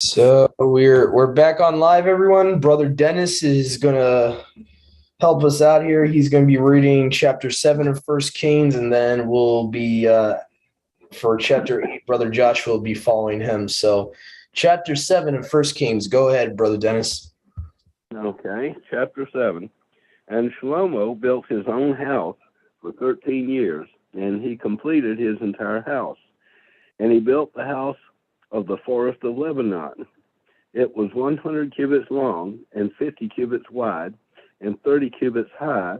So we're back on live, everyone. Brother Dennis is gonna help us out here. He's gonna be reading chapter 7 of First Kings, and then we'll be for chapter 8. Brother Joshua will be following him. So, chapter 7 of First Kings. Go ahead, Brother Dennis. Okay, chapter 7. And Shlomo built his own house for 13 years, and he completed his entire house. And he built the house of the forest of Lebanon. It was 100 cubits long and 50 cubits wide and 30 cubits high,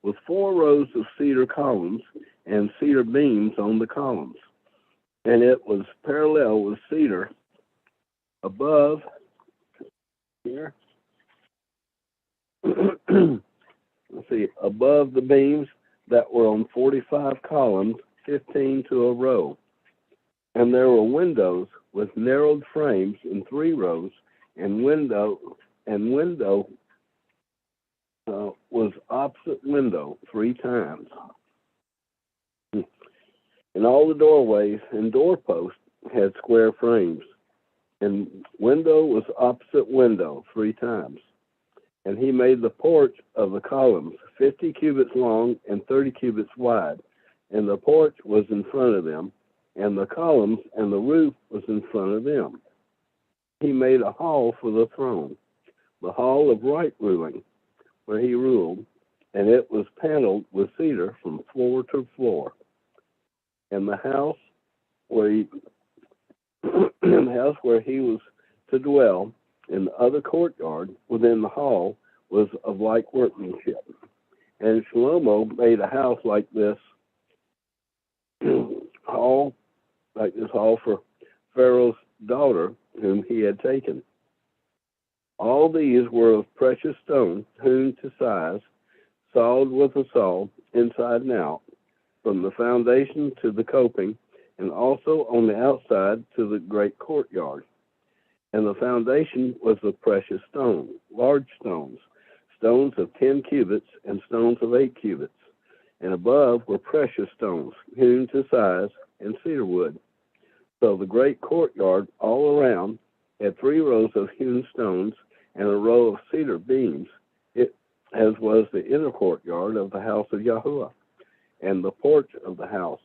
with 4 rows of cedar columns and cedar beams on the columns. And it was parallel with cedar above here. Let's see, above the beams that were on 45 columns, 15 to a row. And there were windows with narrowed frames in 3 rows, and window was opposite window 3 times. And all the doorways and doorposts had square frames, and window was opposite window 3 times. And he made the porch of the columns 50 cubits long and 30 cubits wide, and the porch was in front of them, and the columns and the roof was in front of them. He made a hall for the throne, the hall of right ruling, where he ruled, and it was paneled with cedar from floor to floor. And the house where he, was to dwell, in the other courtyard within the hall, was of like workmanship. And Shlomo made a house like this hall for Pharaoh's daughter, whom he had taken. All these were of precious stone, hewn to size, sawed with a saw, inside and out, from the foundation to the coping, and also on the outside to the great courtyard. And the foundation was of precious stone, large stones, stones of 10 cubits and stones of 8 cubits. And above were precious stones, hewn to size, and cedar wood. So the great courtyard all around had 3 rows of hewn stones and a row of cedar beams, as was the inner courtyard of the house of Yahuwah, and the porch of the house.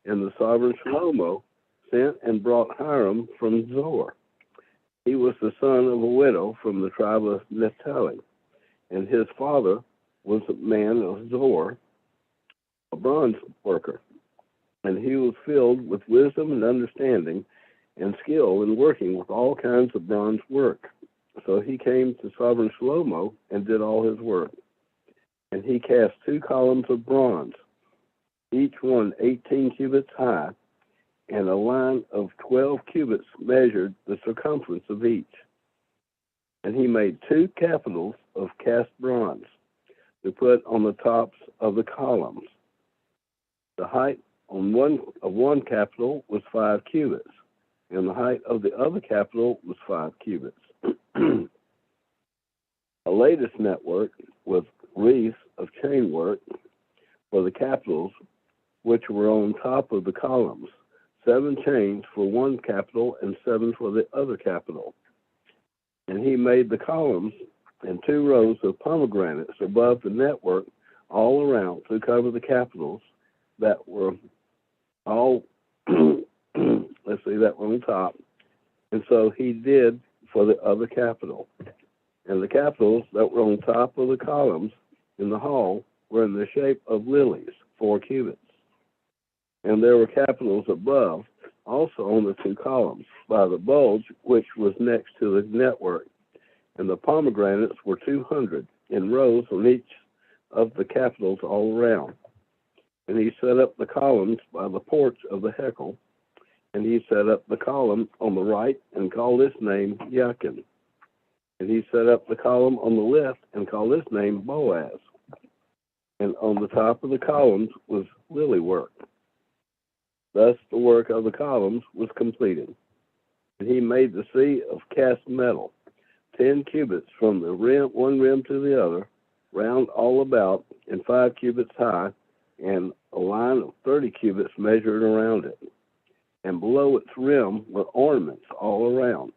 And the sovereign Shlomo sent and brought Hiram from Zoar. He was the son of a widow from the tribe of Naphtali, and his father was a man of Zoar, a bronze worker. And he was filled with wisdom and understanding and skill in working with all kinds of bronze work. So he came to sovereign Shlomo and did all his work. And he cast 2 columns of bronze, each one 18 cubits high, and a line of 12 cubits measured the circumference of each. And he made 2 capitals of cast bronze to put on the tops of the columns. The height on one capital was 5 cubits, and the height of the other capital was 5 cubits. A lattice network with wreaths of chain work for the capitals, which were on top of the columns, 7 chains for one capital and 7 for the other capital. And he made the columns and 2 rows of pomegranates above the network all around to cover the capitals that were all, that were on top. And so he did for the other capital. And the capitals that were on top of the columns in the hall were in the shape of lilies, 4 cubits. And there were capitals above, also on the 2 columns, by the bulge which was next to the network. And the pomegranates were 200 in rows on each of the capitals all around. And he set up the columns by the porch of the Hekel. And he set up the column on the right and called its name Yakin. And he set up the column on the left and called its name Boaz. And on the top of the columns was lily work. Thus the work of the columns was completed. And he made the sea of cast metal, 10 cubits from the rim, one rim to the other, round all about, and 5 cubits high, and a line of 30 cubits measured around it. And below its rim were ornaments all around,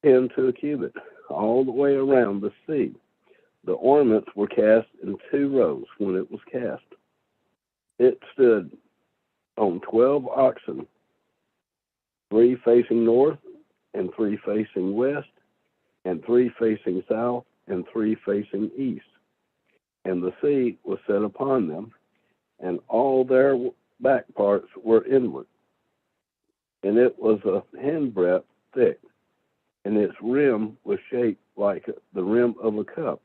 10 to a cubit, all the way around the sea. The ornaments were cast in 2 rows when it was cast. It stood on 12 oxen, 3 facing north, and 3 facing west, and 3 facing south, and 3 facing east. And the sea was set upon them, and all their back parts were inward. And it was a handbreadth thick, and its rim was shaped like the rim of a cup,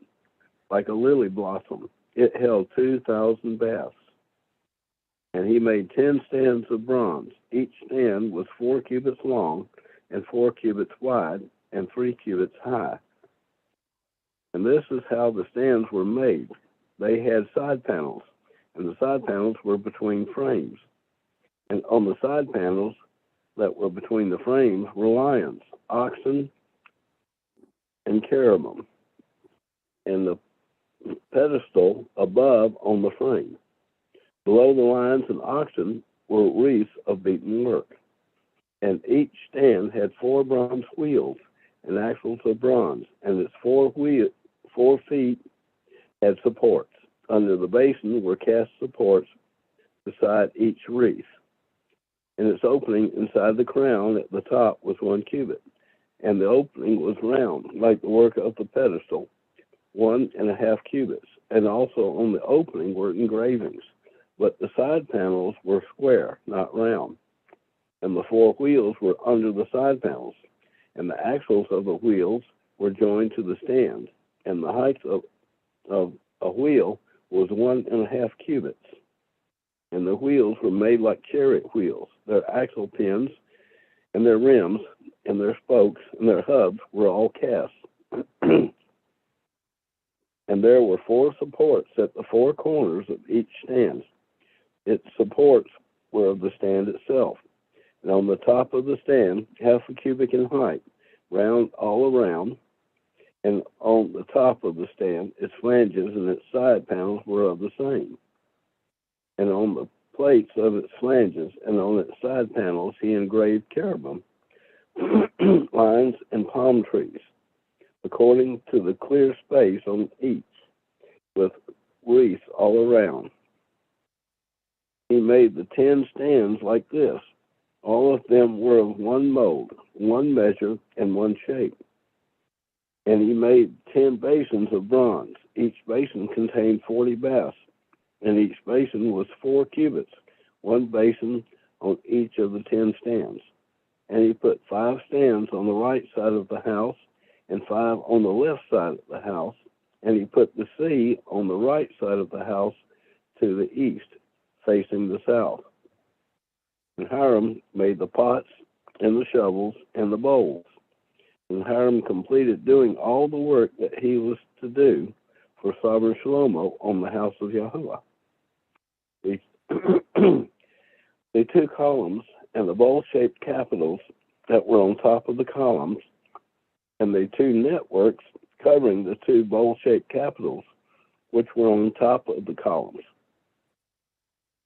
like a lily blossom. It held 2,000 baths. And he made 10 stands of bronze. Each stand was 4 cubits long, and 4 cubits wide, and 3 cubits high. And this is how the stands were made. They had side panels, and the side panels were between frames. And on the side panels that were between the frames were lions, oxen, and cherubim, and the pedestal above on the frame. Below the lions and oxen were wreaths of beaten work, and each stand had 4 bronze wheels and axles of bronze, and its 4 feet had supports. Under the basin were cast supports beside each wreath, and its opening inside the crown at the top was 1 cubit, and the opening was round, like the work of the pedestal, 1.5 cubits, and also on the opening were engravings, but the side panels were square, not round, and the 4 wheels were under the side panels, and the axles of the wheels were joined to the stand, and the height of a wheel was 1.5 cubits. And the wheels were made like chariot wheels. Their axle pins and their rims and their spokes and their hubs were all cast. And there were 4 supports at the 4 corners of each stand. Its supports were of the stand itself. And on the top of the stand, 0.5 cubit in height, round all around. And on the top of the stand, its flanges and its side panels were of the same. And on the plates of its flanges and on its side panels, he engraved cherubim, lions, and palm trees, according to the clear space on each, with wreaths all around. He made the 10 stands like this. All of them were of 1 mold, 1 measure, and 1 shape. And he made 10 basins of bronze. Each basin contained 40 baths, and each basin was 4 cubits, 1 basin on each of the 10 stands. And he put 5 stands on the right side of the house, and 5 on the left side of the house. And he put the sea on the right side of the house to the east, facing the south. And Hiram made the pots and the shovels and the bowls. And Hiram completed doing all the work that he was to do for Sovereign Shlomo on the house of Yahuwah. The 2 columns and the bowl-shaped capitals that were on top of the columns, and the 2 networks covering the 2 bowl-shaped capitals, which were on top of the columns,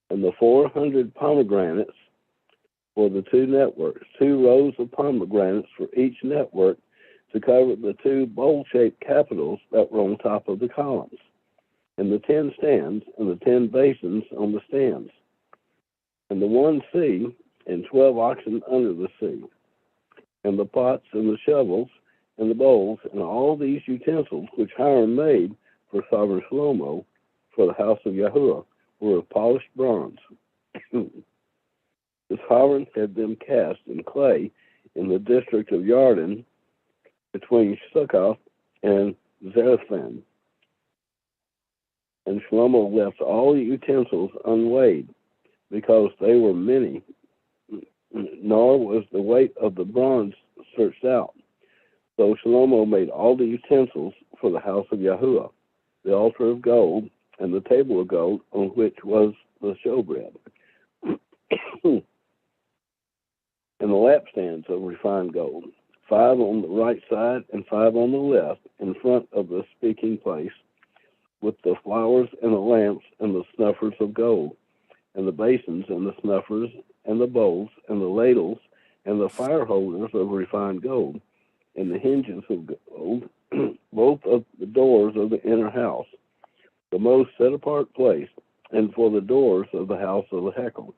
and the 400 pomegranates for the 2 networks, 2 rows of pomegranates for each network to cover the 2 bowl-shaped capitals that were on top of the columns, and the 10 stands and the 10 basins on the stands, and the 1 sea and 12 oxen under the sea, and the pots and the shovels and the bowls and all these utensils which Hiram made for Sovereign Shlomo for the house of Yahuwah were of polished bronze. The sovereign had them cast in clay in the district of Yarden between Succoth and Zarethan. And Shlomo left all the utensils unweighed, because they were many, nor was the weight of the bronze searched out. So Shlomo made all the utensils for the house of Yahuwah, the altar of gold, and the table of gold on which was the showbread, and the lampstands of refined gold, 5 on the right side and 5 on the left, in front of the speaking place, with the flowers and the lamps and the snuffers of gold, and the basins and the snuffers and the bowls and the ladles and the fire holders of refined gold, and the hinges of gold, both of the doors of the inner house, the most set-apart place, and for the doors of the house of the Hekel.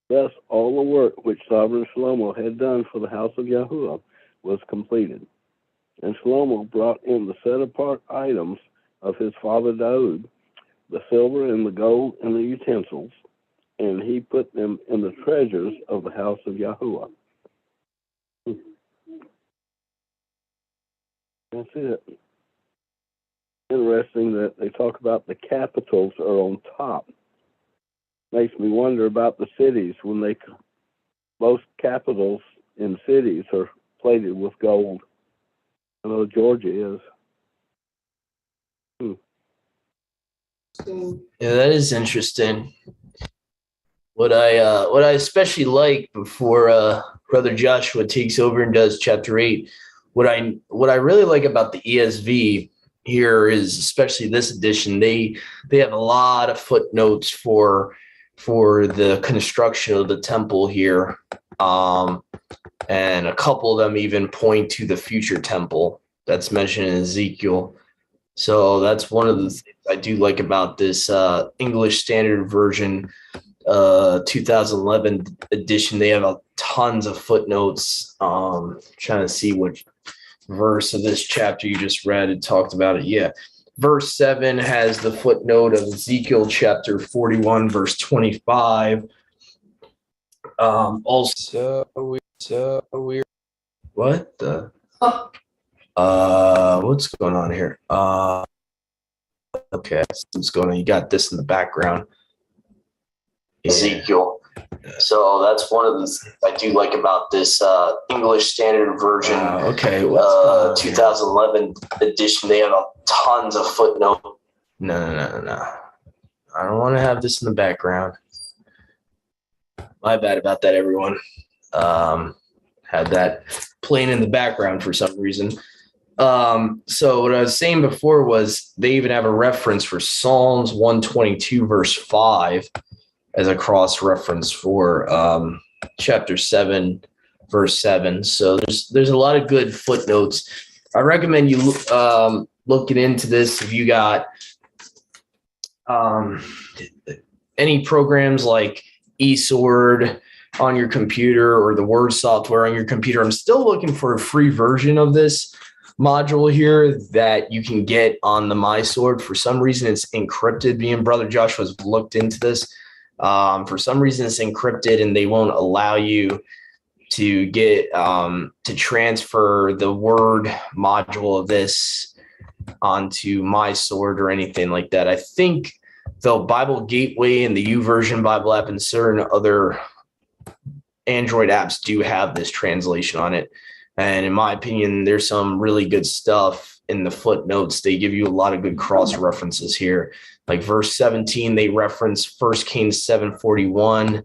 Thus, all the work which Sovereign Shlomo had done for the house of Yahuwah was completed. And Shlomo brought in the set-apart items of his father Daud, the silver and the gold and the utensils, and he put them in the treasures of the house of Yahuwah. That's it. Interesting that they talk about the capitals are on top. Makes me wonder about the cities when most capitals in cities are plated with gold. I know Georgia is. Yeah, that is interesting. What I especially like before Brother Joshua takes over and does chapter 8, what I really like about the ESV here is, especially this edition, they have a lot of footnotes for the construction of the temple here, and a couple of them even point to the future temple that's mentioned in Ezekiel. So that's one of the things I do like about this English Standard Version 2011 edition. They have tons of footnotes. Trying to see which verse of this chapter you just read. It talked about it. Yeah. Verse 7 has the footnote of Ezekiel chapter 41, verse 25. Also weird. What the? What's going on here? Okay, what's going on? You got this in the background. Ezekiel. So that's one of the things I do like about this English Standard Version 2011 edition. They have tons of footnotes. No. I don't want to have this in the background. My bad about that, everyone. Had that playing in the background for some reason. So what I was saying before was they even have a reference for Psalms 122 verse 5 as a cross reference for chapter 7 verse 7. So there's a lot of good footnotes. I recommend you looking into this if you got any programs like eSword on your computer or the Word software on your computer. I'm still looking for a free version of this module here that you can get on the MySword. For some reason, it's encrypted. Me and Brother Joshua's looked into this. For some reason, it's encrypted, and they won't allow you to get to transfer the Word module of this onto MySword or anything like that. I think the Bible Gateway and the YouVersion Bible app and certain other Android apps do have this translation on it. And in my opinion, there's some really good stuff in the footnotes. They give you a lot of good cross references here. Like verse 17, they reference 1 Kings 7:41.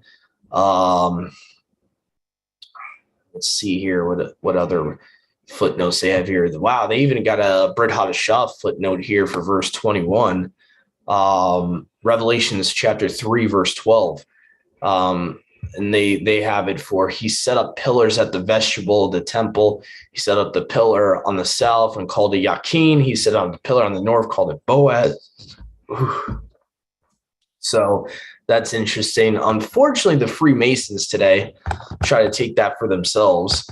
Let's see here what other footnotes they have here. Wow, they even got a Brit Hadashah footnote here for verse 21. Revelations chapter 3, verse 12. And they have it for, he set up pillars at the vestibule of the temple. He set up the pillar on the south and called it Yakin. He set up the pillar on the north, called it Boaz. Ooh. So that's interesting. Unfortunately, the Freemasons today try to take that for themselves.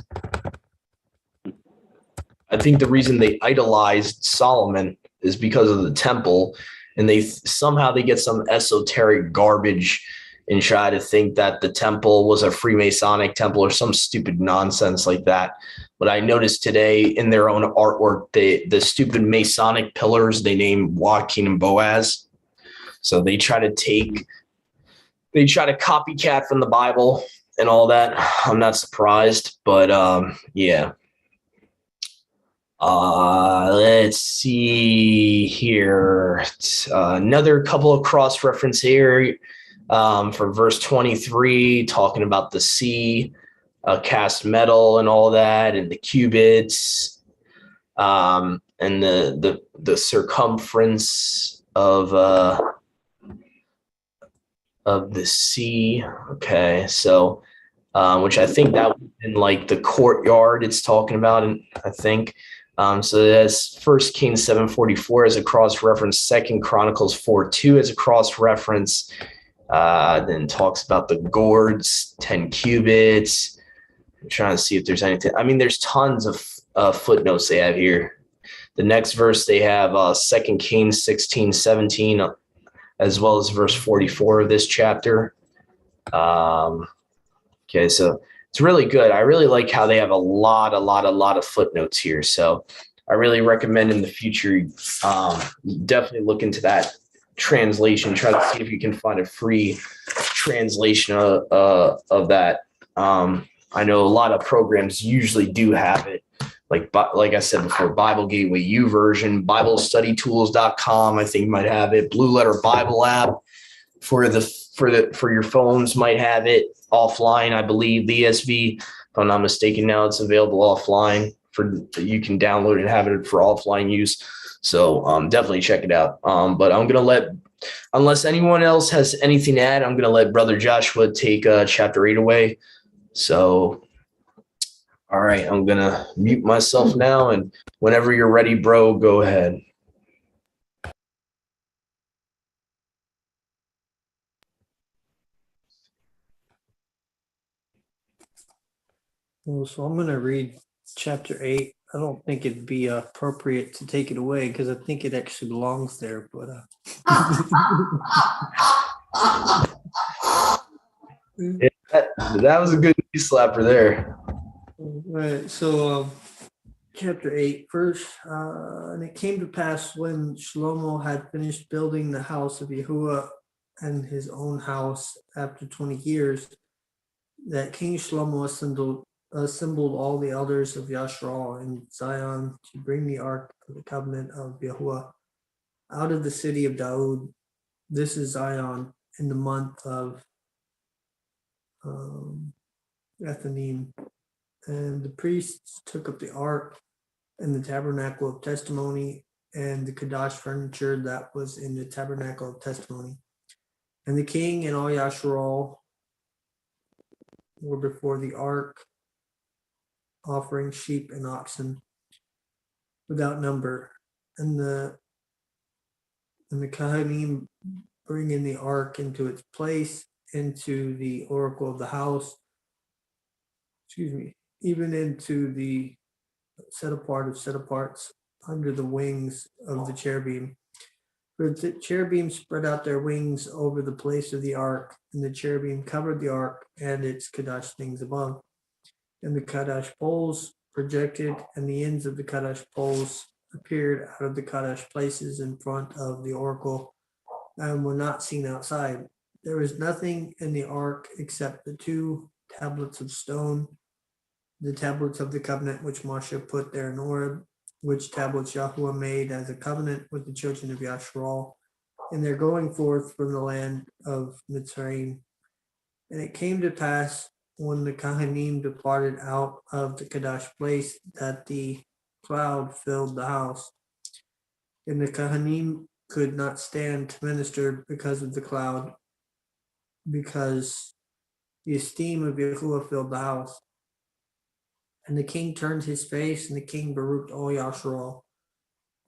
I think the reason they idolized Solomon is because of the temple, and they get some esoteric garbage and try to think that the temple was a Freemasonic temple or some stupid nonsense like that. But I noticed today in their own artwork, the stupid Masonic pillars, they name Joaquin and Boaz. So they try to copycat from the Bible and all that. I'm not surprised, but yeah. Let's see here. Another couple of cross-reference here. For verse 23, talking about the sea, cast metal and all that, and the cubits, and the circumference of the sea. Okay, so which I think that was in like the courtyard it's talking about, and I think. So that's First Kings 7:44 as a cross reference, Second Chronicles 4:2 as a cross reference. Then talks about the gourds, 10 cubits. I'm trying to see if there's anything. I mean, there's tons of footnotes they have here. The next verse they have 2 Kings 16:17, as well as verse 44 of this chapter. Okay, so it's really good. I really like how they have a lot of footnotes here. So I really recommend in the future, definitely look into that translation. Try to see if you can find a free translation of that. I know a lot of programs usually do have it. Like I said before, Bible Gateway U version, BibleStudyTools.com. I think might have it. Blue Letter Bible app for your phones might have it offline. I believe the ESV, if I'm not mistaken, now it's available offline you can download and have it for offline use. So definitely check it out. But I'm gonna unless anyone else has anything to add, I'm gonna let Brother Joshua take chapter 8 away. So all right, I'm gonna mute myself now, and whenever you're ready, bro, go ahead. Well, so I'm going to read chapter 8. I don't think it'd be appropriate to take it away because I think it actually belongs there. But that was a good knee slapper there. All right, so chapter 8, first, and it came to pass when Shlomo had finished building the house of Yahuwah and his own house after 20 years, that King Shlomo assembled all the elders of Yashral and Zion to bring the ark of the covenant of Yahuwah out of the city of Daud. This is Zion in the month of Ethanim. And the priests took up the ark and the tabernacle of testimony and the Kadash furniture that was in the tabernacle of testimony. And the king and all Yashral were before the ark, offering sheep and oxen without number. And the Kohanim bring in the ark into its place, into the oracle of the house, even into the set apart of set aparts under the wings of the cherubim. For the cherubim spread out their wings over the place of the ark, and the cherubim covered the ark and its Kadash things above. And the Kadash poles projected, and the ends of the Kadash poles appeared out of the Kadash places in front of the oracle and were not seen outside. There was nothing in the ark except the 2 tablets of stone, the tablets of the covenant which Moshe put there in Oreb, which tablets Yahuwah made as a covenant with the children of Yashral, and their going forth from the land of Mitzrayim. And it came to pass when the Kohanim departed out of the Kadash place that the cloud filled the house. And the Kohanim could not stand to minister because of the cloud, because the esteem of Yahuwah filled the house. And the king turned his face, and the king baruched all Yashral.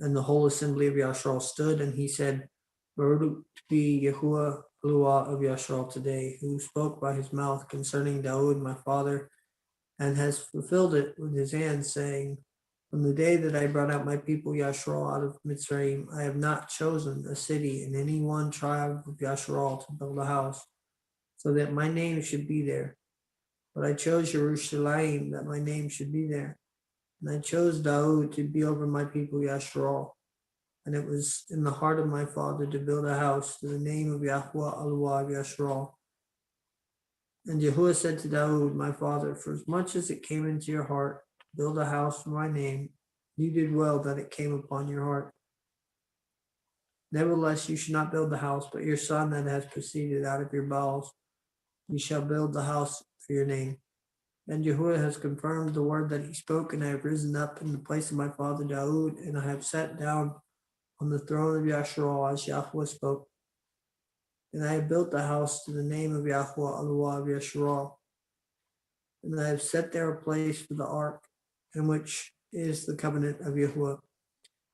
And the whole assembly of Yashral stood, and he said, Baruch be Yahuwah Eluah of Yashral today, who spoke by his mouth concerning Daud my father, and has fulfilled it with his hand, saying, from the day that I brought out my people Yashral out of Mitzrayim, I have not chosen a city in any one tribe of Yashral to build a house, so that my name should be there. But I chose Jerusalem that my name should be there. And I chose Daud to be over my people Yashral. And it was in the heart of my father to build a house to the name of Yahuwah Eluah of Yashral. And Yahuwah said to Daud, my father, for as much as it came into your heart to build a house for my name, you did well that it came upon your heart. Nevertheless, you should not build the house, but your son that has proceeded out of your bowels, you shall build the house for your name. And Yahuwah has confirmed the word that he spoke, and I have risen up in the place of my father Daud, and I have sat down on the throne of Yashral as Yahuwah spoke. And I have built the house to the name of Yahuwah Eluah of Yashral. and I have set there a place for the ark, in which is the covenant of Yahuwah,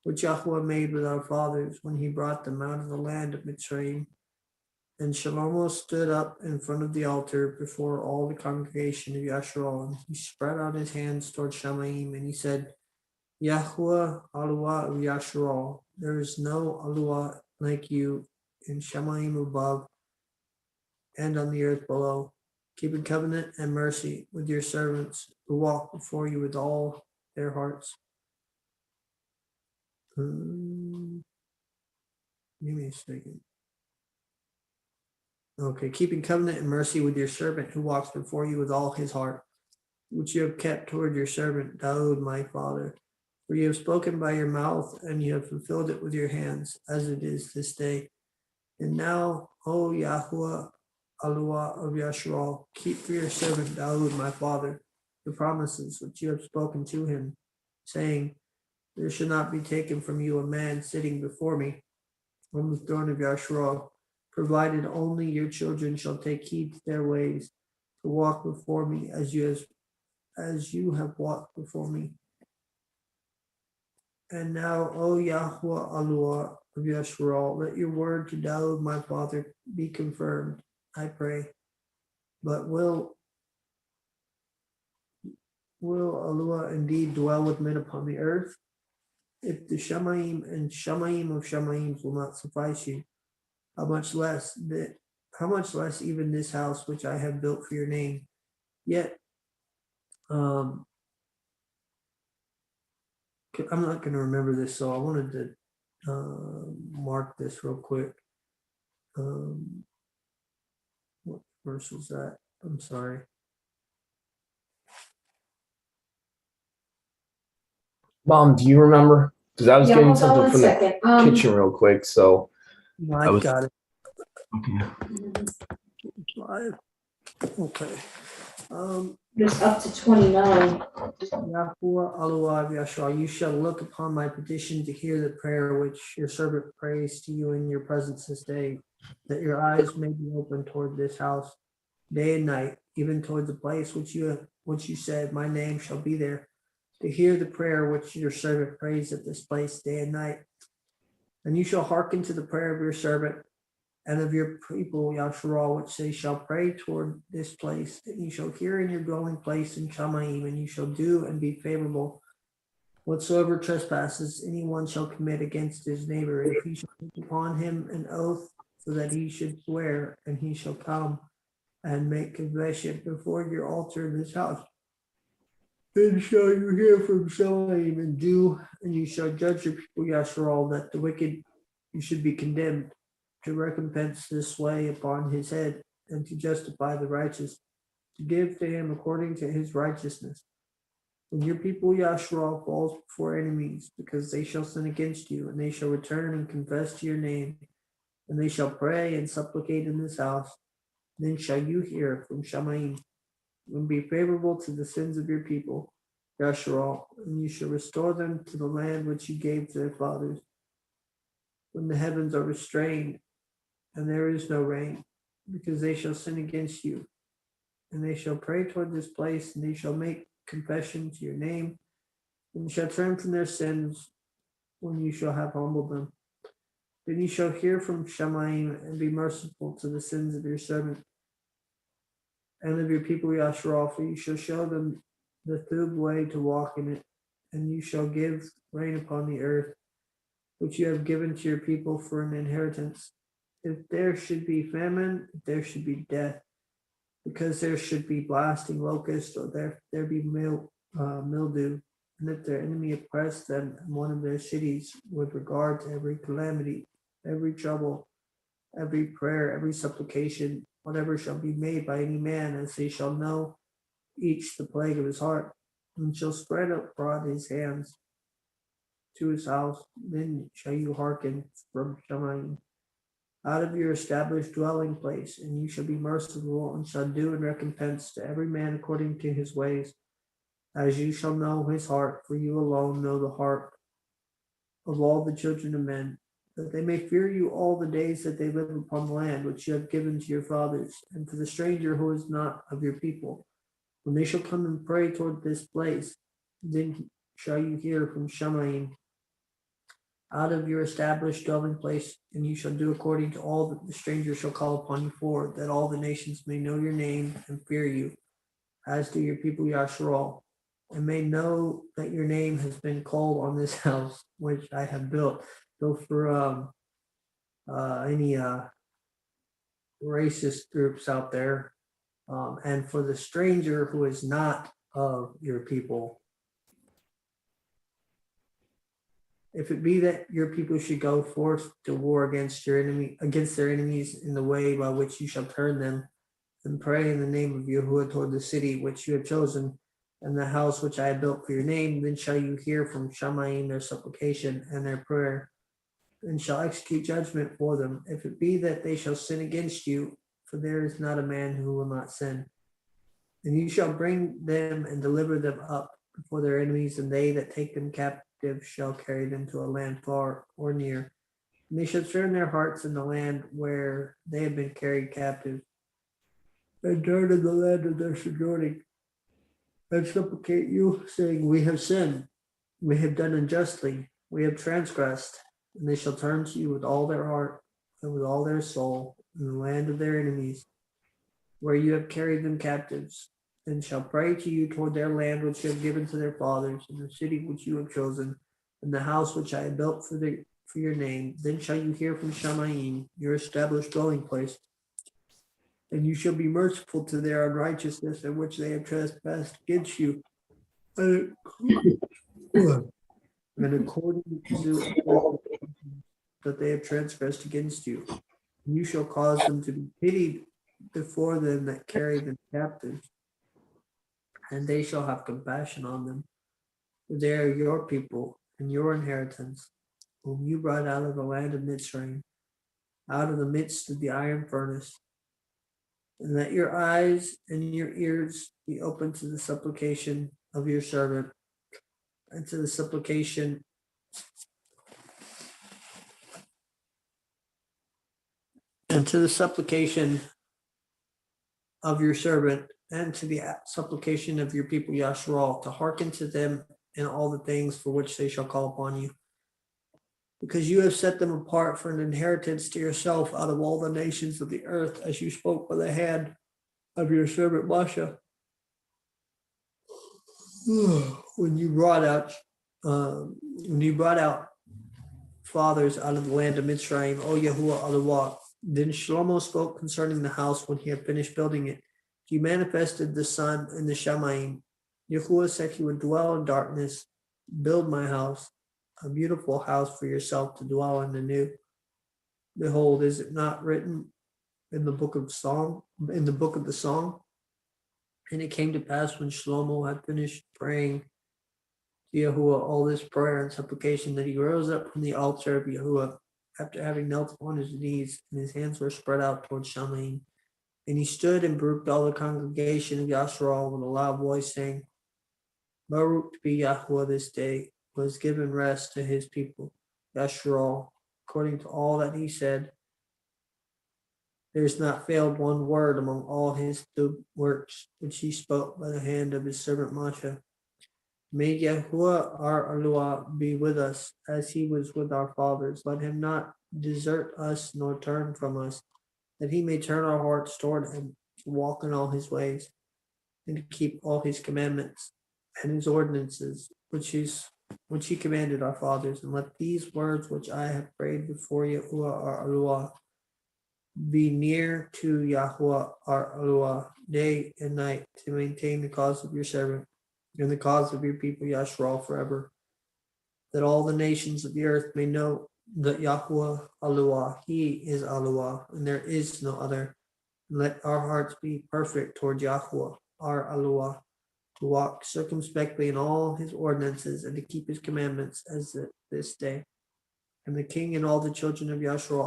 which Yahuwah made with our fathers when he brought them out of the land of Mitzrayim. And Shlomo stood up in front of the altar before all the congregation of Yasharal, and he spread out his hands toward Shamaim, and he said, Yahuwah Aluah of Yasharal, there is no Aluah like you in Shamaim above and on the earth below, keeping covenant and mercy with your servants who walk before you with all their hearts. Give me a second. Okay, keeping covenant and mercy with your servant who walks before you with all his heart, which you have kept toward your servant Daud, my father. For you have spoken by your mouth, and you have fulfilled it with your hands, as it is this day. And now, O Yahuwah, Aluah of Yasharal, keep for your servant Daud, my father, the promises which you have spoken to him, saying, there shall not be taken from you a man sitting before me on the throne of Yasharal, provided only your children shall take heed to their ways, to walk before me as you have walked before me. And now, O Yahuwah Aluah of Yasharal, let your word to Daud my father be confirmed, I pray. But will Aluah indeed dwell with men upon the earth? If the Shamaim and Shamaim of Shamaims will not suffice you, how much less even this house which I have built for your name. Yet, I'm not going to remember this, so I wanted to mark this real quick. What verse was that? I'm sorry. Mom, do you remember? Because I was getting hold on something one from the second. kitchen real quick. So No, I I was- got it. okay. 5. Okay. It's up to 29. Yahuwah Aluah Yashua, you shall look upon my petition to hear the prayer which your servant prays to you in your presence this day, that your eyes may be open toward this house day and night, even toward the place which you said, my name shall be there, to hear the prayer which your servant prays at this place day and night. And you shall hearken to the prayer of your servant and of your people, Yasharal, which they shall pray toward this place, and you shall hear in your dwelling place in Shamaim, and you shall do and be favorable whatsoever trespasses anyone shall commit against his neighbor. If he shall take upon him an oath so that he should swear, and he shall come and make confession before your altar in this house, then shall you hear from Shamaim and you shall judge your people, Yasharal, that the wicked you should be condemned, to recompense this way upon his head, and to justify the righteous, to give to him according to his righteousness. When your people Yasharal falls before enemies, because they shall sin against you, and they shall return and confess to your name, and they shall pray and supplicate in this house, then shall you hear from Shamaim, and be favorable to the sins of your people, Yasharal, and you shall restore them to the land which you gave to their fathers. When the heavens are restrained, and there is no rain, because they shall sin against you. And they shall pray toward this place, and they shall make confession to your name, and shall turn from their sins when you shall have humbled them. Then you shall hear from Shamaim and be merciful to the sins of your servant and of your people Yasharal, for you shall show them the thub way to walk in it, and you shall give rain upon the earth, which you have given to your people for an inheritance. If there should be famine, if there should be death, because there should be blasting locusts, or there be mildew, and if their enemy oppress them in one of their cities, with regard to every calamity, every trouble, every prayer, every supplication, whatever shall be made by any man, as they shall know each the plague of his heart, and shall spread abroad his hands to his house, then shall you hearken from Shamayim out of your established dwelling place, and you shall be merciful, and shall do in recompense to every man according to his ways, as you shall know his heart, for you alone know the heart of all the children of men, that they may fear you all the days that they live upon the land which you have given to your fathers, and for the stranger who is not of your people, When they shall come and pray toward this place, then shall you hear from Shamaim out of your established dwelling place, and you shall do according to all that the stranger shall call upon you for, that all the nations may know your name and fear you, as do your people Yasharal, and may know that your name has been called on this house which I have built. So for any racist groups out there, and for the stranger who is not of your people, if it be that your people should go forth to war against their enemies in the way by which you shall turn them, and pray in the name of Yahuwah toward the city which you have chosen, and the house which I have built for your name, then shall you hear from Shamaim their supplication and their prayer, and shall execute judgment for them. If it be that they shall sin against you, for there is not a man who will not sin. And you shall bring them and deliver them up before their enemies, and they that take them captive shall carry them to a land far or near. And they shall turn their hearts in the land where they have been carried captive, and turn to the land of their sojourning, and supplicate you, saying, We have sinned, we have done unjustly, we have transgressed. And they shall turn to you with all their heart and with all their soul in the land of their enemies, where you have carried them captives, and shall pray to you toward their land which you have given to their fathers, and the city which you have chosen, and the house which I have built for your name. Then shall you hear from Shamaim, your established dwelling place, and you shall be merciful to their unrighteousness in which they have trespassed against you, and according to all that they have transgressed against you. You shall cause them to be pitied before them that carry them captive, and they shall have compassion on them. For they are your people and your inheritance, whom you brought out of the land of Mitzrayim, out of the midst of the iron furnace. And let your eyes and your ears be open to the supplication of your servant, and to the supplication of your servant, and to the supplication of your people Yasharal, to hearken to them in all the things for which they shall call upon you. Because you have set them apart for an inheritance to yourself out of all the nations of the earth, as you spoke by the hand of your servant Moshe, when you brought out fathers out of the land of Mitzrayim, O Yahuwah Alawah. Then Shlomo spoke concerning the house when he had finished building it. He manifested the sun in the Shamaim. Yahuwah said he would dwell in darkness, build my house, a beautiful house for yourself to dwell in anew. Behold, is it not written in the book of the song? And it came to pass when Shlomo had finished praying to Yahuwah all this prayer and supplication, that he rose up from the altar of Yahuwah after having knelt upon his knees, and his hands were spread out towards Shamaim. And he stood and beruked all the congregation of Yasharal with a loud voice, saying, Baruch be Yahuwah this day, who has given rest to his people, Yasharal, according to all that he said. There is not failed one word among all his works, which he spoke by the hand of his servant Moshe. May Yahuwah our Eloah be with us, as he was with our fathers. Let him not desert us nor turn from us, that he may turn our hearts toward him, to walk in all his ways, and to keep all his commandments and his ordinances, which he commanded our fathers. And let these words which I have prayed before Yahuwah our Eloah be near to Yahuwah our Eloah day and night, to maintain the cause of your servant and the cause of your people Yasharal forever, that all the nations of the earth may know that Yahuwah Eloah, he is Eloah, and there is no other. And let our hearts be perfect toward Yahuwah our Eloah, to walk circumspectly in all his ordinances, and to keep his commandments as this day. And the king and all the children of Yasharal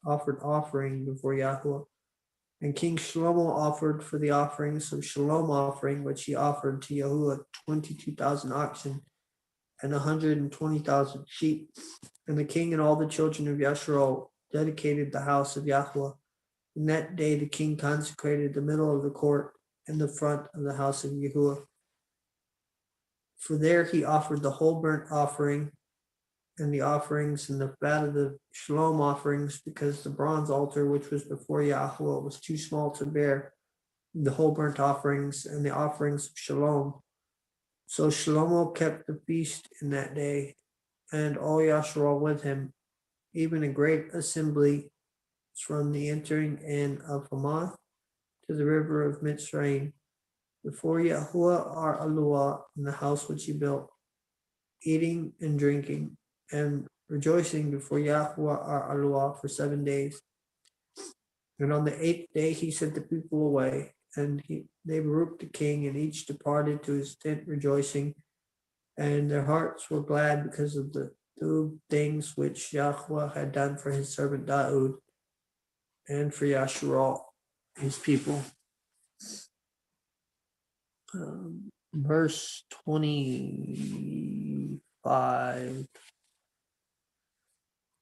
offered offering before Yahuwah. And King Shlomo offered for the offerings of Shalom offering, which he offered to Yahuwah 22,000 oxen and 120,000 sheep. And the king and all the children of Yasharal dedicated the house of Yahuwah. And that day the king consecrated the middle of the court in the front of the house of Yahuwah. For there he offered the whole burnt offering and the offerings and the fat of the shalom offerings, because the bronze altar which was before Yahuwah was too small to bear the whole burnt offerings and the offerings of shalom. So Shlomo kept the feast in that day, and all Yasharal with him, even a great assembly from the entering in of Hamath to the river of Mitzrayim, before Yahuwah our Eluah in the house which he built, eating and drinking and rejoicing before Yahuwah our Eluah for 7 days. And on the 8th day he sent the people away, and they baruched the king, and each departed to his tent rejoicing, and their hearts were glad because of the two things which Yahuwah had done for his servant Daud and for Yasharal, his people. Verse 25.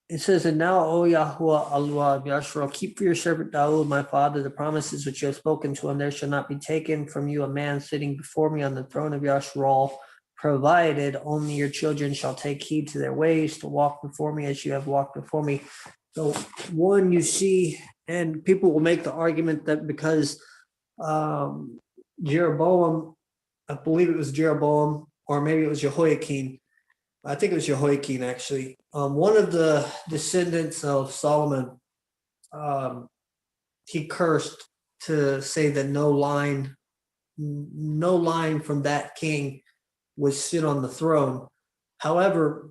It says, and now, O Yahuwah, Allah, Yasharal, keep for your servant Daud, my father, the promises which you have spoken to him. There shall not be taken from you a man sitting before me on the throne of Yasharal, provided only your children shall take heed to their ways to walk before me as you have walked before me. So one, you see, and people will make the argument that because Jeroboam, I believe it was Jeroboam, or maybe it was Jehoiakim. I think it was Jehoiakim, actually. One of the descendants of Solomon, he cursed to say that no line from that king would sit on the throne. However,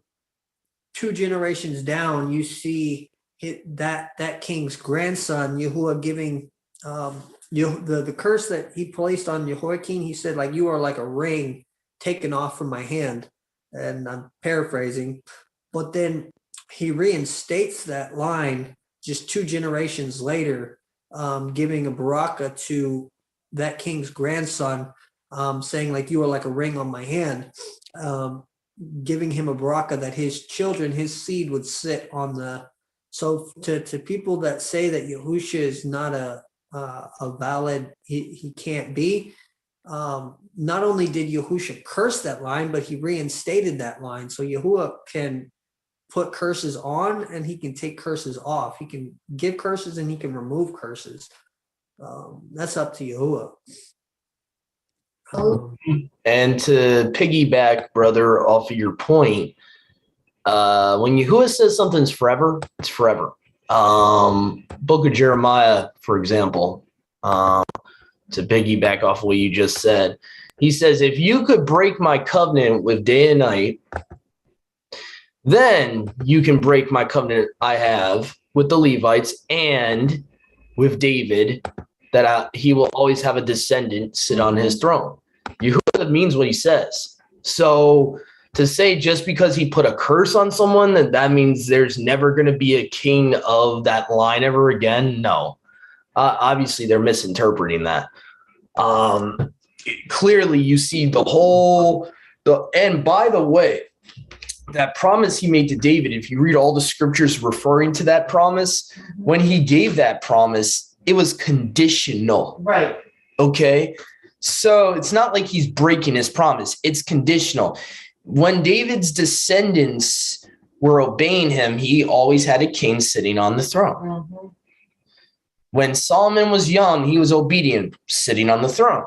2 generations down, you see that king's grandson, Yahuwah, giving the curse that he placed on Jehoiakim. He said, like, you are like a ring taken off from my hand. And I'm paraphrasing, but then he reinstates that line just 2 generations later, giving a baraka to that king's grandson, saying, like, you are like a ring on my hand, giving him a baraka that his children, his seed, would sit on the. So to people that say that Yahusha is not a valid, he can't be. Not only did Yahusha curse that line, but he reinstated that line. So Yahuwah can put curses on and he can take curses off. He can give curses and he can remove curses. That's up to Yahuwah. And to piggyback, brother, off of your point, when Yahuwah says something's forever, it's forever. Book of Jeremiah, for example, to piggyback off what you just said, he says, if you could break my covenant with day and night, then you can break my covenant I have with the Levites and with David, that he will always have a descendant sit on his throne. Yahuwah means what he says. So to say just because he put a curse on someone, that means there's never going to be a king of that line ever again, no. Obviously, they're misinterpreting that. Clearly, you see and by the way, that promise he made to David, if you read all the scriptures referring to that promise, when he gave that promise, it was conditional. Right. Okay. So it's not like he's breaking his promise. It's conditional. When David's descendants were obeying him, he always had a king sitting on the throne. Mm-hmm. When Solomon was young, he was obedient, sitting on the throne.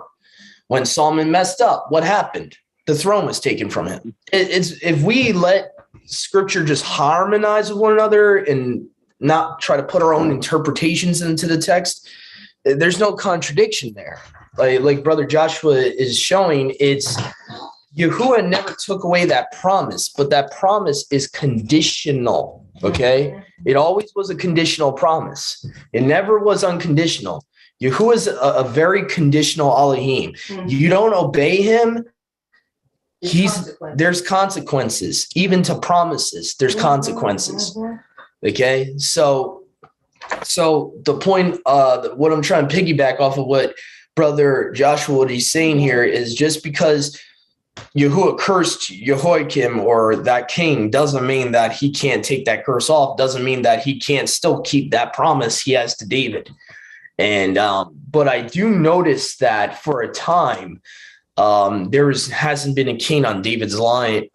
When Solomon messed up, what happened? The throne was taken from him. It's if we let scripture just harmonize with one another and not try to put our own interpretations into the text, there's no contradiction there. Like Brother Joshua is showing, it's Yahuwah never took away that promise, but that promise is conditional. Okay, it always was a conditional promise. It never was unconditional. Yahuwah is a very conditional Elohim. Mm-hmm. You don't obey him, There's there's consequences. Even to promises, there's consequences. Okay, so the point, what I'm trying to piggyback off of what Brother Joshua, what he's saying here is, just because Yahuwah cursed Jehoiakim or that king doesn't mean that he can't take that curse off, doesn't mean that he can't still keep that promise he has to David. And but I do notice that for a time, hasn't been a king on David's line,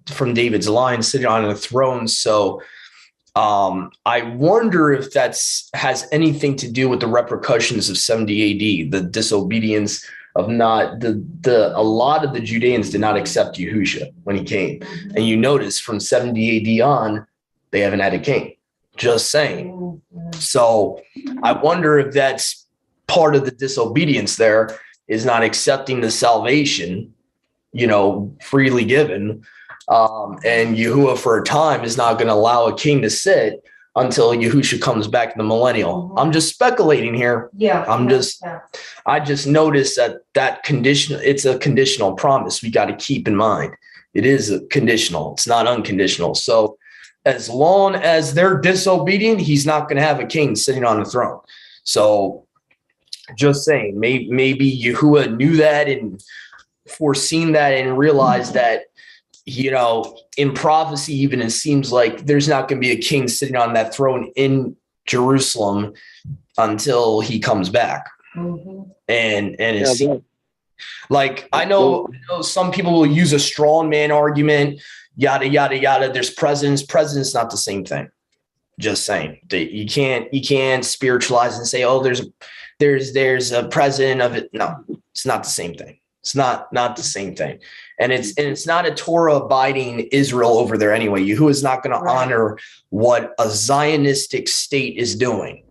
from David's line sitting on a throne. So I wonder if has anything to do with the repercussions of 70 AD, the disobedience of not a lot of the Judeans did not accept Yahusha when he came. And you notice from 70 AD on, they haven't had a king. Just saying. So I wonder if that's part of the disobedience there, is not accepting the salvation, freely given. And Yahuwah for a time is not going to allow a king to sit until Yahusha comes back in the millennial. I'm just speculating here. Yeah. I just noticed that condition, it's a conditional promise we got to keep in mind. It is a conditional. It's not unconditional. So as long as they're disobedient, he's not going to have a king sitting on the throne. So just saying, maybe Yahuwah knew that and foreseen that and realized that, in prophecy, even it seems like there's not going to be a king sitting on that throne in Jerusalem until he comes back. And it's like, I know some people will use a straw man argument, yada, yada, yada. There's presidents. President's not the same thing. Just saying. You can't spiritualize and say, oh, there's a president of it. No, it's not the same thing. It's not the same thing. And it's not a Torah abiding Israel over there anyway. Yahuwah is not going to honor what a Zionistic state is doing.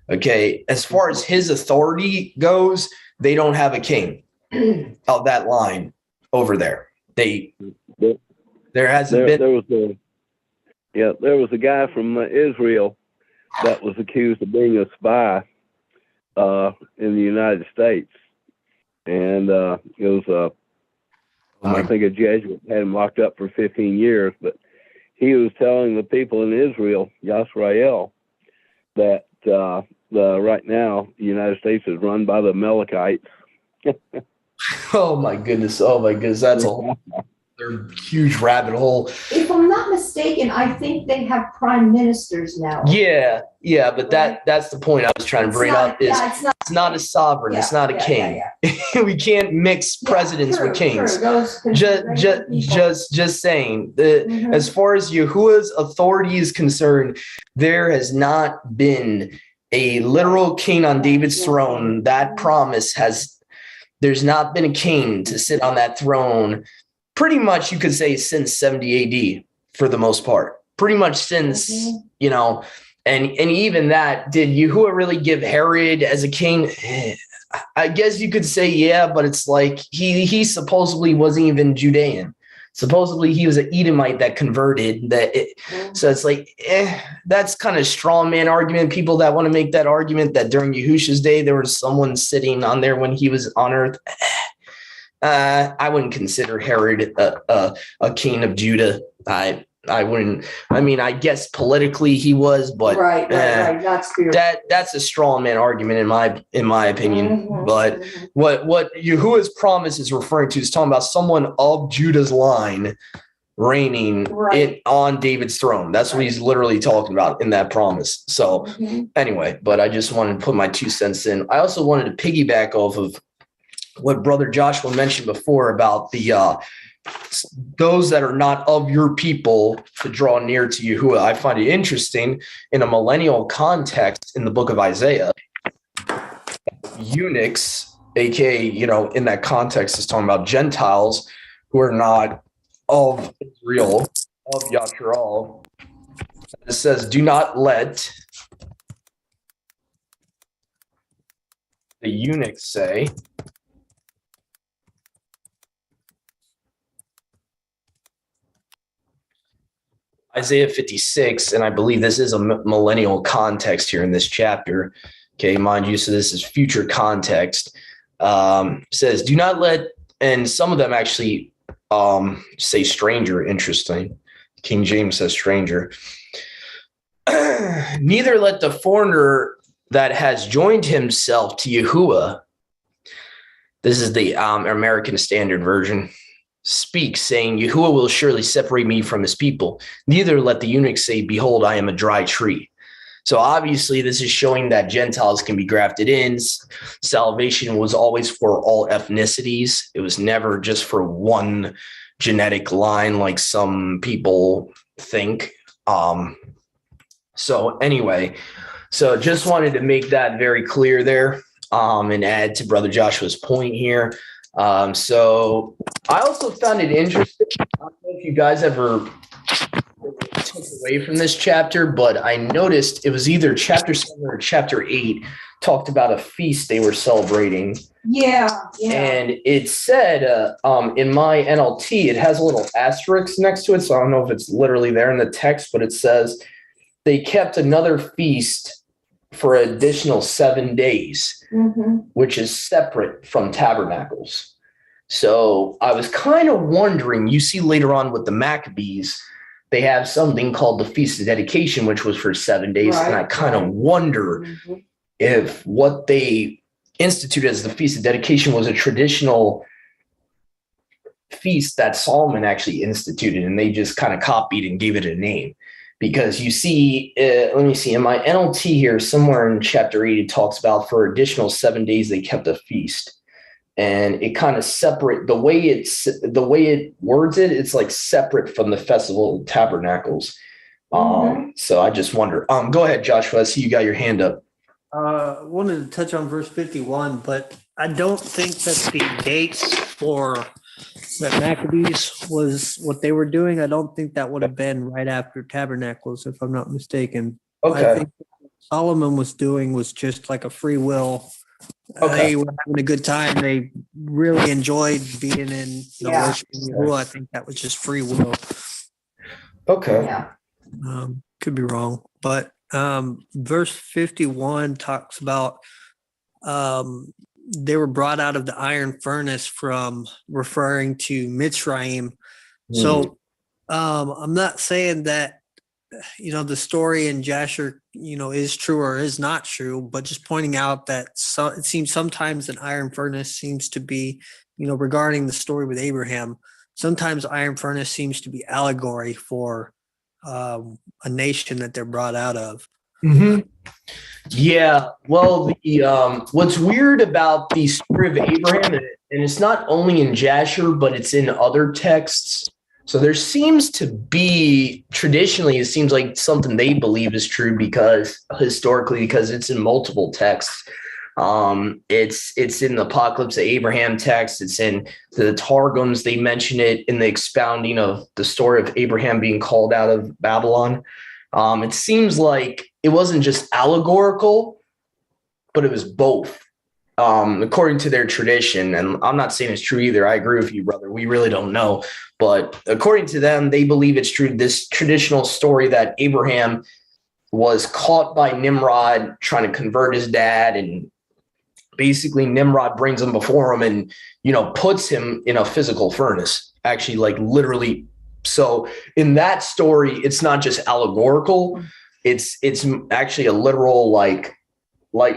Okay. As far as his authority goes, they don't have a king of that line over there. There hasn't been. There was a guy from Israel that was accused of being a spy in the United States. And it was I think a Jesuit had him locked up for 15 years, but he was telling the people in Israel, Yisrael, that right now the United States is run by the Amalekites. Oh my goodness! That's a whole huge rabbit hole. If I'm not mistaken, I think they have prime ministers now. Yeah, but that's the point I was trying to bring up. It's not a sovereign. It's not a king. We can't mix presidents with kings. Just saying. As far as Yahuwah's authority is concerned, there has not been a literal king on David's throne. That promise there's not been a king to sit on that throne. Pretty much, you could say since 70 AD for the most part. Pretty much since, and even that, did Yahuwah really give Herod as a king? I guess you could say, yeah, but it's like he supposedly wasn't even Judean. Supposedly he was an Edomite that converted. So it's like, that's kind of straw man argument. People that want to make that argument that during Yahusha's day, there was someone sitting on there when he was on earth. I wouldn't consider Herod a king of Judah. I wouldn't. I mean, I guess politically he was, but right. That's a straw man argument in my opinion. But what Yahuwah's promise is referring to is talking about someone of Judah's line reigning on David's throne. That's what he's literally talking about in that promise. So anyway, but I just wanted to put my 2 cents in. I also wanted to piggyback off of what Brother Joshua mentioned before about the those that are not of your people to draw near to Yahuwah. I find it interesting in a millennial context in the book of Isaiah. Eunuchs, aka, in that context is talking about Gentiles who are not of Israel, of Yasharal. It says, do not let the eunuchs say, Isaiah 56, and I believe this is a millennial context here in this chapter. Okay, mind you, so this is future context. Says, do not let, and some of them actually say stranger, interesting. King James says stranger. Neither let the foreigner that has joined himself to Yahuwah, this is the American Standard Version, speak, saying, Yahuwah will surely separate me from his people. Neither let the eunuch say, behold, I am a dry tree. So obviously this is showing that Gentiles can be grafted in. Salvation was always for all ethnicities. It was never just for one genetic line like some people think. So anyway, so just wanted to make that very clear there, and add to Brother Joshua's point here. So I also found it interesting. I don't know if you guys ever took away from this chapter, but I noticed it was either chapter 7 or chapter 8 talked about a feast they were celebrating. Yeah. And it said in my NLT, it has a little asterisk next to it. So I don't know if it's literally there in the text, but it says they kept another feast for an additional 7 days, which is separate from tabernacles. So I was kind of wondering, you see later on with the Maccabees, they have something called the Feast of Dedication, which was for 7 days. And I kind of wonder if what they instituted as the Feast of Dedication was a traditional feast that Solomon actually instituted, and they just kind of copied and gave it a name. Because you see, let me see, in my NLT here, somewhere in chapter 8, it talks about for additional 7 days they kept a feast. And it kind of separate the way it words it, it's like separate from the Festival of Tabernacles. So I just wonder. Go ahead, Joshua. I see you got your hand up. Wanted to touch on verse 51, but I don't think that the dates for that Maccabees was what they were doing. I don't think that would have been right after Tabernacles, if I'm not mistaken. Okay. I think what Solomon was doing was just like a free will. Okay. They were having a good time. They really enjoyed being in worshiping Yahuwah. I think that was just free will. Okay. Yeah. Could be wrong, but verse 51 talks about they were brought out of the iron furnace from referring to Mitzrayim. So I'm not saying that the story in Jasher is true or is not true, but just pointing out that it seems sometimes an iron furnace seems to be regarding the story with Abraham, sometimes iron furnace seems to be allegory for a nation that they're brought out of. Yeah, well, what's weird about the story of Abraham, and it's not only in Jasher, but it's in other texts. So there seems to be, traditionally, it seems like something they believe is true because it's in multiple texts. It's in the Apocalypse of Abraham text. It's in the Targums. They mention it in the expounding of the story of Abraham being called out of Babylon. It seems like it wasn't just allegorical, but it was both, according to their tradition. And I'm not saying it's true either. I agree with you, brother. We really don't know. But according to them, they believe it's true. This traditional story that Abraham was caught by Nimrod trying to convert his dad, and basically Nimrod brings him before him and, puts him in a physical furnace, actually, like literally. So in that story, it's not just allegorical. It's actually a literal, like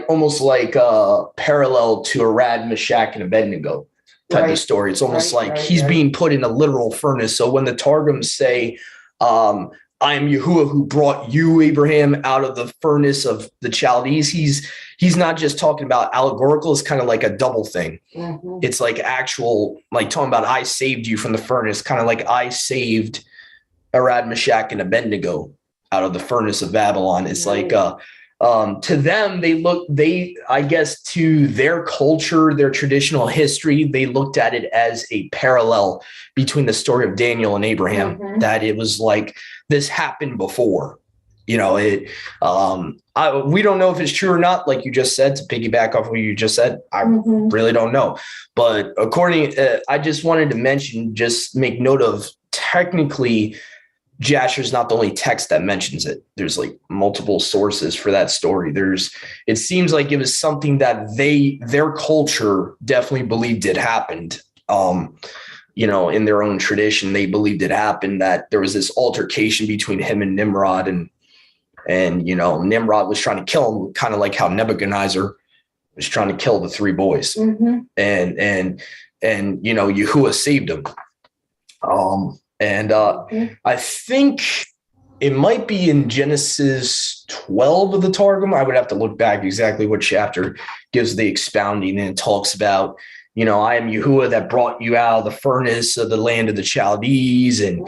almost like a parallel to Arad, Meshach, and Abednego type of story. It's almost like he's being put in a literal furnace. So when the Targums say, I am Yahuwah who brought you, Abraham, out of the furnace of the Chaldees, he's not just talking about allegorical. It's kind of like a double thing. It's like actual, like talking about I saved you from the furnace, kind of like I saved Arad, Meshach, and Abednego out of the furnace of Babylon. It's like to them, I guess to their culture, their traditional history, they looked at it as a parallel between the story of Daniel and Abraham, that it was like this happened before. We don't know if it's true or not. Like you just said, to piggyback off what you just said, I really don't know. But I just wanted to mention, just make note of, technically, Jasher is not the only text that mentions it. There's like multiple sources for that story. It seems like it was something that their culture definitely believed it happened. In their own tradition, they believed it happened, that there was this altercation between him and Nimrod, and Nimrod was trying to kill him, kind of like how Nebuchadnezzar was trying to kill the three boys, and Yahuwah saved him. I think it might be in Genesis 12 of the Targum. I would have to look back exactly what chapter gives the expounding, and it talks about, I am Yahuwah that brought you out of the furnace of the land of the Chaldees. And,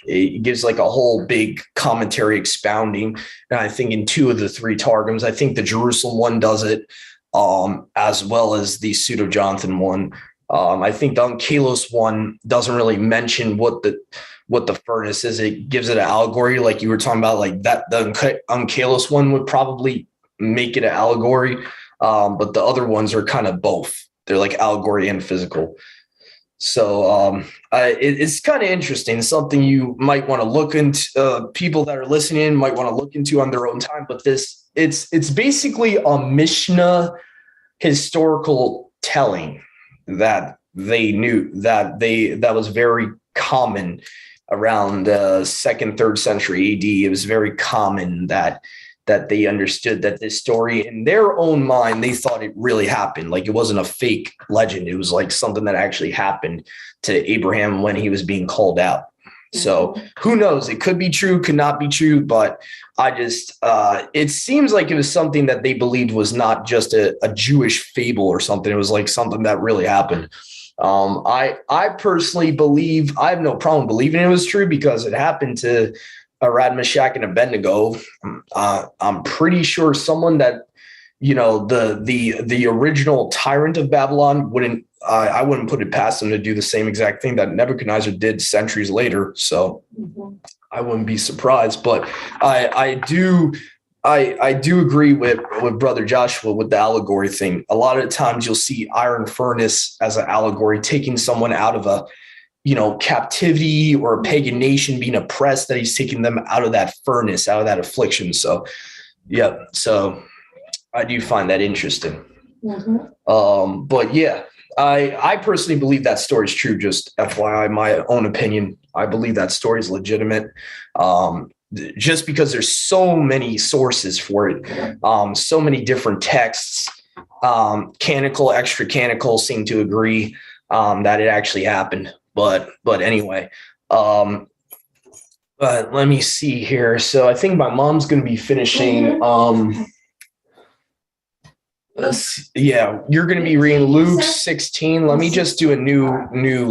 it gives like a whole big commentary expounding. And I think in 2 of the 3 Targums, I think the Jerusalem one does it, as well as the Pseudo-Jonathan one. I think the Unkalos one doesn't really mention what the furnace is. It gives it an allegory, like you were talking about, like that. The Unkalos one would probably make it an allegory, but the other ones are kind of both. They're like allegory and physical. So it's kind of interesting. It's something you might want to look into. People that are listening might want to look into on their own time. But it's basically a Mishnah historical telling that they knew that was very common around the 2nd, 3rd century AD. It was very common that they understood that this story, in their own mind, they thought it really happened. Like, it wasn't a fake legend. It was like something that actually happened to Abraham when he was being called out. So who knows? It could be true, could not be true, but it seems like it was something that they believed was not just a Jewish fable or something. It was like something that really happened. I personally believe, I have no problem believing it was true because it happened to Arad, Meshach, and Abednego. I'm pretty sure someone that, the original tyrant of Babylon wouldn't, I wouldn't put it past them to do the same exact thing that Nebuchadnezzar did centuries later. So I wouldn't be surprised, but I do agree with Brother Joshua with the allegory thing. A lot of the times you'll see iron furnace as an allegory, taking someone out of a, captivity or a pagan nation being oppressed, that he's taking them out of that furnace, out of that affliction. So, yeah. So I do find that interesting. But yeah, I personally believe that story is true. Just FYI, my own opinion, I believe that story is legitimate. Just because there's so many sources for it, so many different texts, canonical, extra canonical seem to agree that it actually happened. But anyway, but let me see here. So I think my mom's going to be finishing. You're going to be reading Luke 16. Let me just do a new